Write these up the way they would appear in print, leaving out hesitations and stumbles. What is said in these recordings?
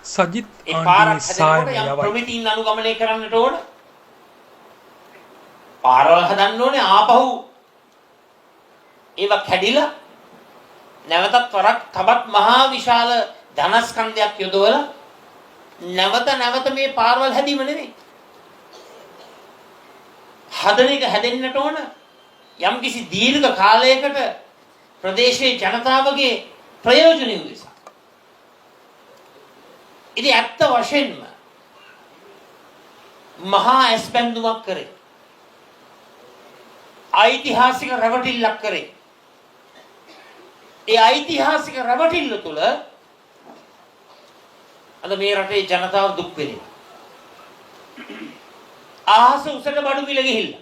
සජිත් ඒ පාරක් ආණ්ඩුවේ සායම හදනකොට යම් යවයි. ප්‍රමිතීන් අනුගමනය කරන්නට ඕන. පාරවල් හදන්න ඕනේ ආපහු ඒවා කැඩිලා නැවතත් වරක් තවත් මහා විශාල ධනස්කන්ධයක් යොදවලා නැවත මේ පාරවල් හැදීම නෙවෙයි. හදන එක හැදෙන්නට ඕන යම්කිසි දීර්ඝ කාලයකට ප්‍රදේශයේ ජනතාවගේ ප්‍රයෝජනෙ උදෙසා. ඉතින් ඇත්ත වශයෙන්ම මහා ඇස්බැඳුමක් කරේ. ඓතිහාසික රැවටිල්ලක් කරේ. ඒ ඓතිහාසික රැවටිල්ල තුළ අද මේ රටේ ජනතාව දුක් විඳිනවා. ආහස උසට බඩු මිල ගිහිල්ලා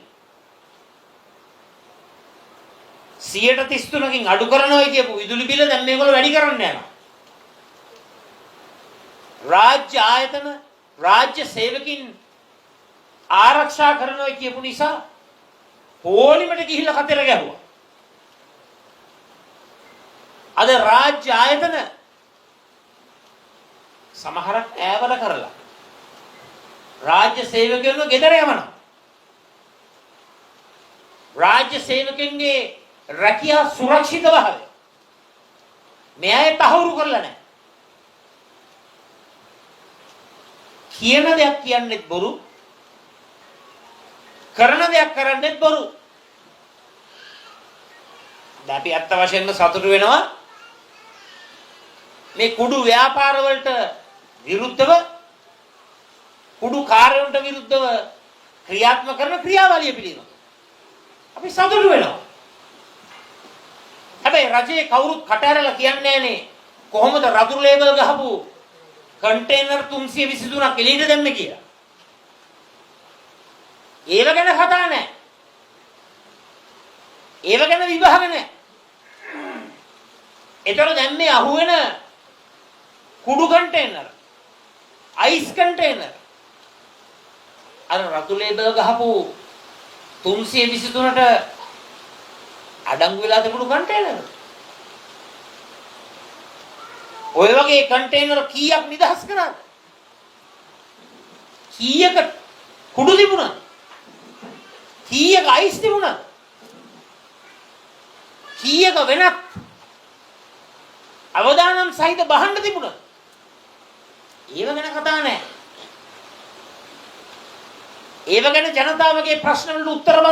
133කින් අඩු කරනවා කියපු විදුලි බිල දැන් මේගොල්ලෝ වැඩි කරන්න යනවා. රාජ්‍ය ආයතන රාජ්‍ය සේවකින් ආරක්ෂා කරනවා කියපු නිසා පොලිමට ගිහිල්ලා කතර ගැහුවා. අද රාජ්‍ය ආයතන සමහරක් ඈවල කරලා රාජ්‍ය සේවකයන්ව ගෙදර යවනවා. රාජ්‍ය සේවකයන්ගේ රැකියා සුරක්ෂිත භාවය මෙයයි තහවුරු කරලා නැහැ. කියන දෙයක් කියන්නේත් බොරු, කරන දෙයක් කරන්නේත් බොරු. දැන් අපි අත්ත වශයෙන්ම සතුටු වෙනවා මේ කුඩු ව්‍යාපාර වලට විරුද්ධව කුඩු කාර්යවලට විරුද්ධව ක්‍රියාත්මක කරන ක්‍රියාවලිය පිළිබඳව අපි සතුටු වෙනවා. හැබැයි රජයේ කවුරුත් කට ඇරලා කියන්නේ නැහනේ කොහොමද රතුරු ලේබල් ගහපු කන්ටේනර් 323ක් එළියට දැම්මේ කියලා. ඒව ගැන කතා නැහැ. ඒව ගැන විභාග නැහැ. ඒතර දැන් මේ අහුවෙන කුඩු කන්ටේනර්, අයිස් කන්ටේනර් අර රතු ලේබල් ගහපු 323ට අඩංගු වෙලා තිබුණු කන්ටේනර්. ඔය වගේ කන්ටේනර් කීයක් නිදහස් කරාද? කීයක කුඩු තිබුණාද? කීයක අයිස් තිබුණාද? කීයක වෙනත් අවදානම් සහිත බහන්න තිබුණාද? ඒව ගැන කතා නැහැ. ඒව ගැන ජනතාවගේ ප්‍රශ්න වලට උත්තර